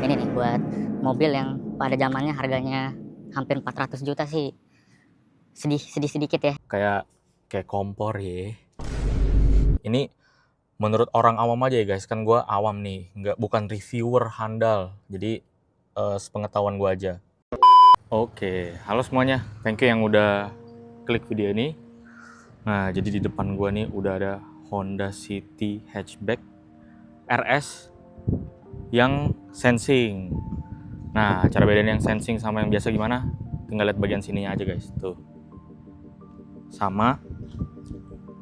ini nih buat mobil yang pada zamannya harganya hampir 400 juta sih. Sedih sedikit ya. Kayak kompor ya. Ini menurut orang awam aja ya guys, kan gue awam nih, bukan reviewer handal. Jadi sepengetahuan gue aja. Oke, halo semuanya. Thank you yang udah klik video ini. Nah, jadi di depan gue nih udah ada Honda City Hatchback RS yang sensing. Nah, cara bedain yang sensing sama yang biasa gimana? Tinggal lihat bagian sininya aja guys, tuh. Sama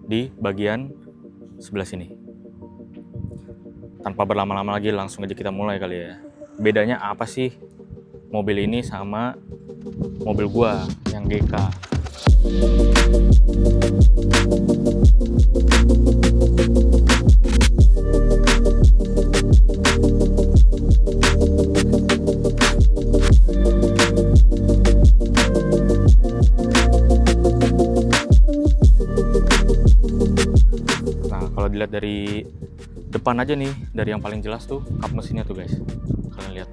di bagian sebelah sini. Tanpa berlama-lama lagi, langsung aja kita mulai kali ya. Bedanya apa sih mobil ini sama mobil gua yang GK? Nah, kalau dilihat dari depan aja nih, dari yang paling jelas tuh kap mesinnya tuh guys. Kalian lihat,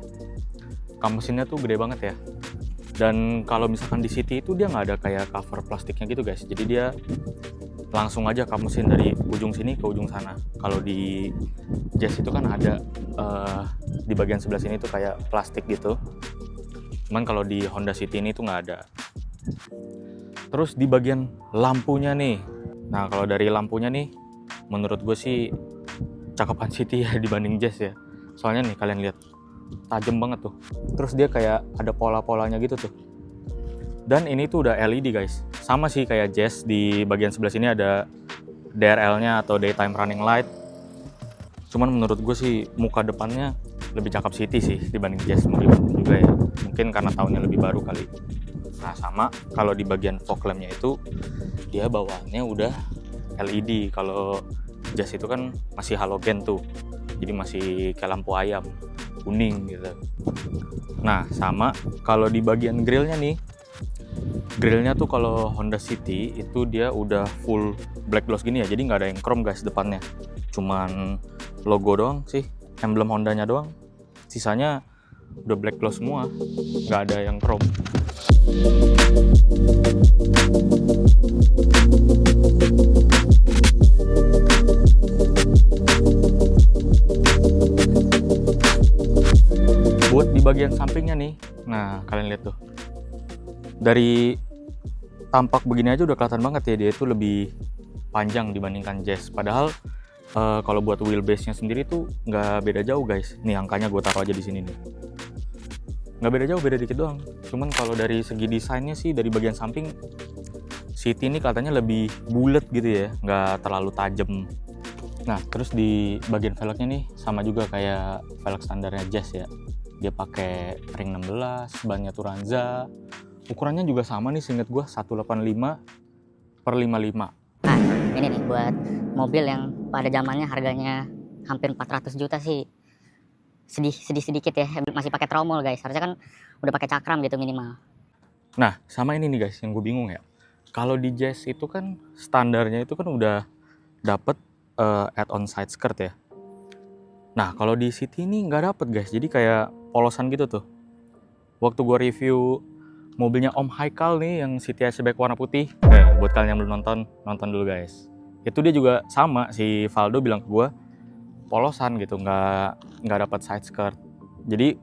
kap mesinnya tuh gede banget ya. Dan kalau misalkan di City itu dia nggak ada kayak cover plastiknya gitu guys. Jadi dia langsung aja kap mesin dari ujung sini ke ujung sana. Kalau di Jazz itu kan ada di bagian sebelah sini tuh kayak plastik gitu. Cuman kalau di Honda City ini tuh nggak ada. Terus di bagian lampunya nih. Nah, kalau dari lampunya nih, menurut gue sih cakepan City ya dibanding Jazz ya. Soalnya nih kalian lihat, tajam banget tuh. Terus dia kayak ada pola-polanya gitu tuh. Dan ini tuh udah LED guys. Sama sih kayak Jazz, di bagian sebelah sini ada DRL-nya atau Daytime Running Light. Cuman menurut gue sih muka depannya lebih cakep City sih dibanding Jazz juga ya. Mungkin karena tahunnya lebih baru kali. Nah, sama kalau di bagian fog lamp-nya itu dia bawaannya udah LED. Kalau Jazz itu kan masih halogen tuh. Jadi masih kayak lampu ayam, kuning gitu. Nah, sama kalau di bagian grillnya nih. Grillnya tuh kalau Honda City itu dia udah full black gloss gini ya. Jadi nggak ada yang chrome guys depannya. Cuman logo doang sih, emblem Hondanya doang. Sisanya udah black gloss semua, nggak ada yang chrome. Buat di bagian sampingnya nih, nah kalian lihat tuh, dari tampak begini aja udah kelihatan banget ya dia itu lebih panjang dibandingkan Jazz. Padahal kalau buat wheelbase-nya sendiri tuh nggak beda jauh guys. Nih angkanya gue taruh aja di sini nih. Nggak beda jauh, beda dikit doang. Cuman kalau dari segi desainnya sih dari bagian samping City ini katanya lebih bulat gitu ya, nggak terlalu tajam. Nah, terus di bagian velgnya nih sama juga kayak velg standarnya Jazz ya. Dia pakai ring 16, bannya Turanza. Ukurannya juga sama nih seinget gue 185/55. Nah, ini nih buat mobil yang pada zamannya harganya hampir 400 juta sih. Sedih sedikit ya, masih pakai tromol guys. Harusnya kan udah pakai cakram gitu minimal. Nah, sama ini nih guys yang gue bingung ya. Kalau di Jazz itu kan standarnya itu kan udah dapet add-on side skirt ya. Nah, kalau di City ini nggak dapet guys. Jadi kayak polosan gitu tuh. Waktu gue review mobilnya Om Haikal nih yang City Hatchback warna putih. Buat kalian yang belum nonton dulu guys. Itu dia juga sama, si Valdo bilang ke gue polosan gitu, nggak dapat side skirt. Jadi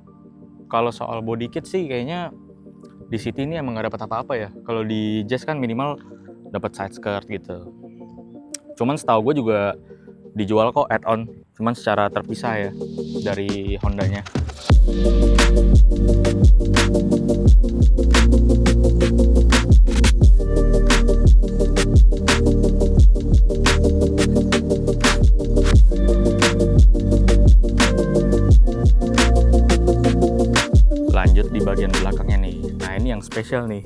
kalau soal body kit sih kayaknya di City ini emang nggak dapat apa-apa ya. Kalau di Jazz kan minimal dapat side skirt gitu. Cuman setahu gue juga dijual kok add-on, cuman secara terpisah ya dari Hondanya. Lanjut di bagian belakangnya nih. Nah, ini yang spesial nih.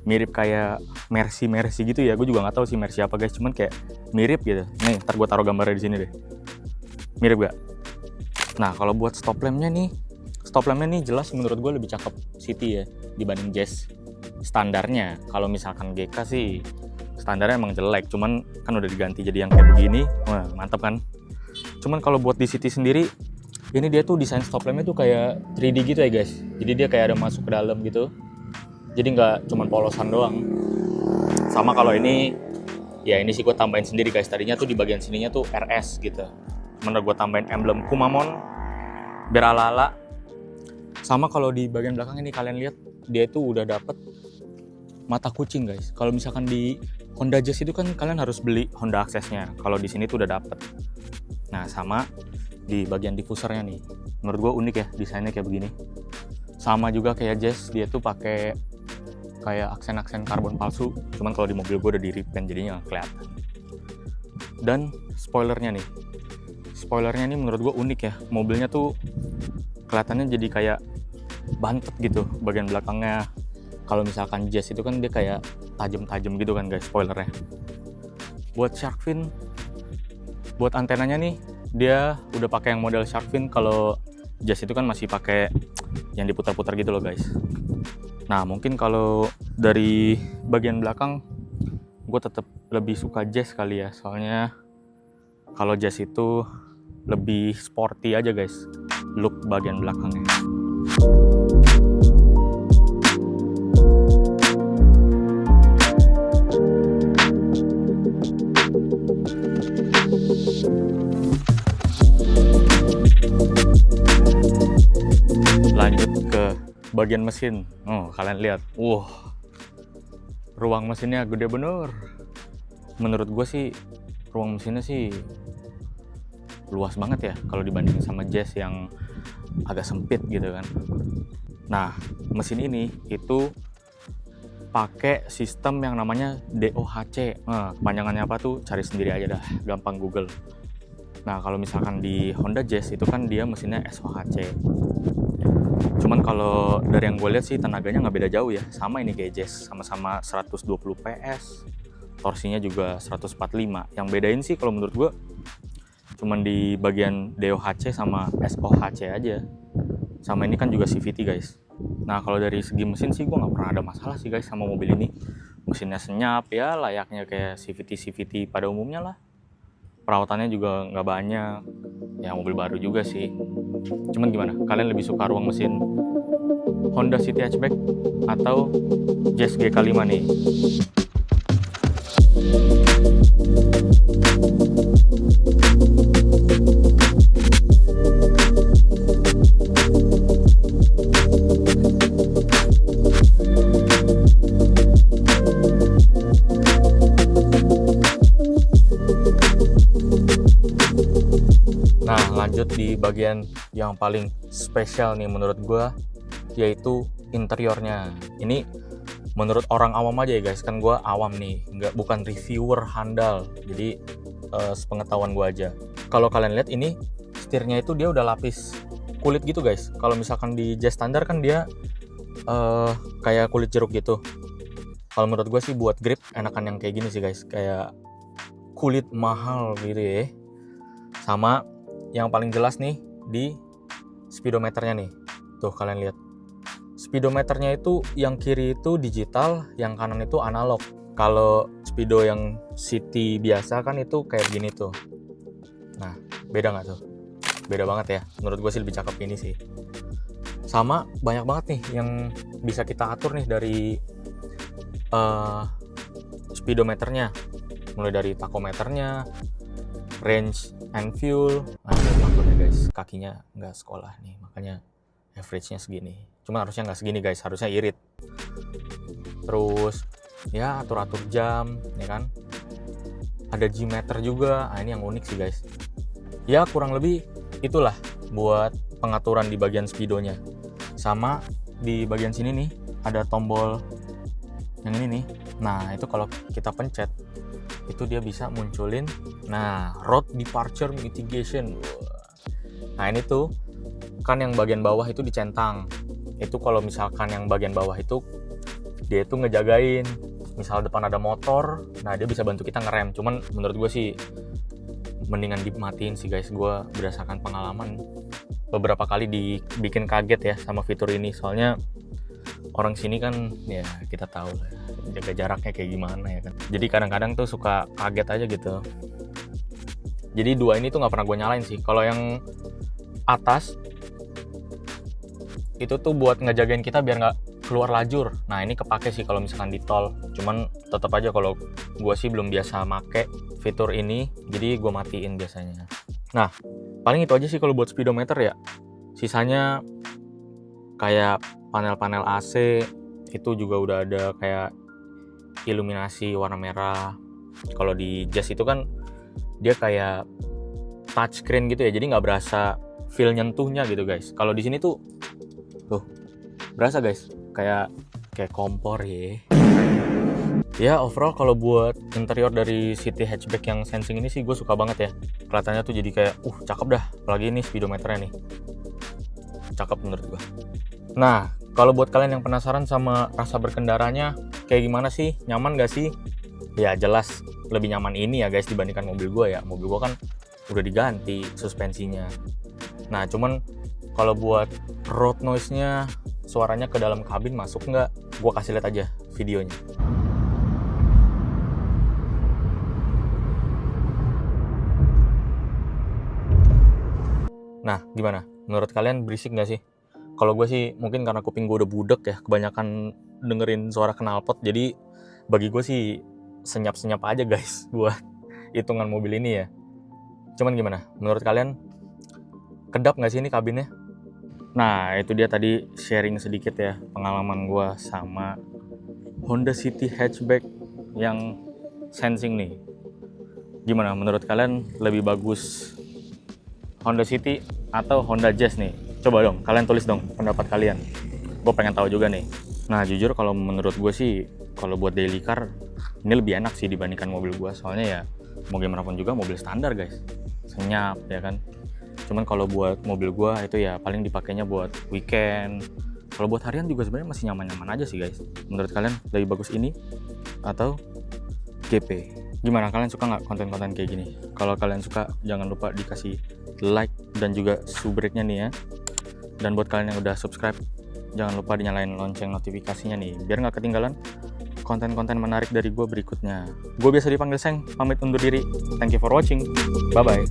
Mirip kayak Mercy gitu ya. Gue juga nggak tahu sih Mercy apa guys, cuman kayak mirip gitu. Nih, ntar gue taruh gambarnya di sini deh. Mirip gak? Nah, kalau buat stop lamp-nya nih jelas menurut gue lebih cakep City ya dibanding Jazz. Standarnya, kalau misalkan GK sih standarnya emang jelek, cuman kan udah diganti jadi yang kayak begini. Wah, mantap kan? Cuman kalau buat di City sendiri Ini dia tuh desain stop lampnya tuh kayak 3D gitu ya guys. Jadi dia kayak ada masuk ke dalam gitu. Jadi nggak cuman polosan doang. Sama kalau ini, ya ini sih gue tambahin sendiri guys. Tadinya tuh di bagian sininya tuh RS gitu. Menurut gue tambahin emblem Kumamon biar ala-ala. Sama kalau di bagian belakang ini kalian lihat, dia itu udah dapet mata kucing guys. Kalau misalkan di Honda Jazz itu kan kalian harus beli Honda Access-nya. Kalau di sini tuh udah dapet. Nah sama di bagian diffusernya nih, menurut gue unik ya desainnya kayak begini. Sama juga kayak Jazz, dia tuh pakai kayak aksen-aksen karbon palsu. Cuman kalau di mobil gue udah di repaint jadinya nggak kelihatan. Dan spoilernya nih, menurut gue unik ya. Mobilnya tuh kelihatannya jadi kayak bantet gitu bagian belakangnya. Kalau misalkan Jazz itu kan dia kayak tajam-tajam gitu kan guys spoilernya. Buat shark fin, buat antenanya nih dia udah pakai yang model shark fin. Kalau Jazz itu kan masih pakai yang diputar-putar gitu loh guys. Nah mungkin kalau dari bagian belakang gue tetap lebih suka Jazz kali ya, soalnya kalau Jazz itu lebih sporty aja guys look bagian belakangnya. Lanjut ke bagian mesin. Oh, kalian lihat. Ruang mesinnya gede bener. Menurut gue sih ruang mesinnya sih luas banget ya kalau dibandingin sama Jazz yang agak sempit gitu kan. Nah, mesin ini itu pakai sistem yang namanya DOHC. Kepanjangannya apa tuh? Cari sendiri aja dah, gampang Google. Nah, kalau misalkan di Honda Jazz itu kan dia mesinnya SOHC. Cuman kalau dari yang gue lihat sih tenaganya nggak beda jauh ya. Sama ini kayak Jazz, sama-sama 120 PS. Torsinya juga 145. Yang bedain sih kalau menurut gue cuman di bagian DOHC sama SOHC aja. Sama ini kan juga CVT guys. Nah kalau dari segi mesin sih gue nggak pernah ada masalah sih guys sama mobil ini. Mesinnya senyap ya, layaknya kayak CVT pada umumnya lah. Perawatannya juga nggak banyak. Ya mobil baru juga sih. Cuman gimana? Kalian lebih suka ruang mesin Honda City Hatchback atau Jazz GK5 nih? Nah lanjut di bagian yang paling spesial nih menurut gue, yaitu interiornya. Ini menurut orang awam aja ya guys, kan gue awam nih, bukan reviewer handal, jadi sepengetahuan gue aja. Kalau kalian lihat ini setirnya itu dia udah lapis kulit gitu guys. Kalau misalkan di Jazz standar kan dia kayak kulit jeruk gitu. Kalau menurut gue sih buat grip enakan yang kayak gini sih guys, kayak kulit mahal gitu ya. Sama yang paling jelas nih di speedometernya nih, tuh kalian lihat. Speedometernya itu yang kiri itu digital, yang kanan itu analog. Kalau speedo yang city biasa kan itu kayak gini tuh. Nah, beda nggak tuh? Beda banget ya. Menurut gue sih lebih cakep ini sih. Sama banyak banget nih yang bisa kita atur nih dari speedometernya. Mulai dari tachometernya, range and fuel. Nah, ini guys, kakinya nggak sekolah nih, makanya average-nya segini. Cuma harusnya nggak segini guys, harusnya irit. Terus ya atur-atur jam ya kan, ada G-meter juga. Nah, ini yang unik sih guys. Ya kurang lebih itulah buat pengaturan di bagian speedonya. Sama di bagian sini nih ada tombol yang ini nih. Nah itu kalau kita pencet itu dia bisa munculin road departure mitigation. Nah ini tuh kan yang bagian bawah itu dicentang. Itu kalau misalkan yang bagian bawah itu dia itu ngejagain misal depan ada motor, nah dia bisa bantu kita ngerem. Cuman menurut gue sih mendingan dimatiin sih guys. Gue berdasarkan pengalaman beberapa kali dibikin kaget ya sama fitur ini. Soalnya orang sini kan ya kita tahu lah jaga jaraknya kayak gimana ya kan. Jadi kadang-kadang tuh suka kaget aja gitu. Jadi dua ini tuh nggak pernah gue nyalain sih. Kalau yang atas itu tuh buat ngejagain kita biar nggak keluar lajur. Nah ini kepake sih kalau misalkan di tol, cuman tetap aja kalau gue sih belum biasa make fitur ini, jadi gue matiin biasanya. Nah paling itu aja sih kalau buat speedometer ya. Sisanya kayak panel-panel AC itu juga udah ada kayak iluminasi warna merah. Kalau di Jazz itu kan dia kayak touchscreen gitu ya, jadi nggak berasa feel nyentuhnya gitu guys. Kalau di sini tuh berasa guys, kayak kompor ya. Ya overall kalau buat interior dari City Hatchback yang sensing ini sih gue suka banget ya. Kelihatannya tuh jadi kayak cakep dah, apalagi ini speedometernya nih. Cakep menurut gue. Nah, kalau buat kalian yang penasaran sama rasa berkendaranya kayak gimana sih? Nyaman gak sih? Ya jelas lebih nyaman ini ya guys dibandingkan mobil gue ya. Mobil gue kan udah diganti suspensinya. Nah, cuman kalau buat road noise-nya, suaranya ke dalam kabin masuk nggak? Gue kasih lihat aja videonya. Nah, gimana? Menurut kalian berisik nggak sih? Kalau gue sih mungkin karena kuping gue udah budek ya, kebanyakan dengerin suara knalpot, jadi bagi gue sih senyap-senyap aja guys buat hitungan mobil ini ya. Cuman gimana? Menurut kalian kedap nggak sih ini kabinnya? Nah, itu dia tadi sharing sedikit ya pengalaman gue sama Honda City Hatchback yang sensing nih. Gimana menurut kalian lebih bagus Honda City atau Honda Jazz nih? Coba dong, kalian tulis dong pendapat kalian. Gue pengen tahu juga nih. Nah, jujur kalau menurut gue sih, kalau buat daily car, ini lebih enak sih dibandingkan mobil gue. Soalnya ya, mau gimana pun juga mobil standar guys. Senyap, ya kan? Cuman kalau buat mobil gue itu ya paling dipakainya buat weekend. Kalau buat harian juga sebenarnya masih nyaman-nyaman aja sih guys. Menurut kalian lebih bagus ini atau GP? Gimana, kalian suka nggak konten-konten kayak gini? Kalau kalian suka, jangan lupa dikasih like dan juga subscribe-nya nih ya. Dan buat kalian yang udah subscribe, jangan lupa dinyalain lonceng notifikasinya nih, biar nggak ketinggalan konten-konten menarik dari gue berikutnya. Gue biasa dipanggil Seng, pamit undur diri. Thank you for watching. Bye-bye.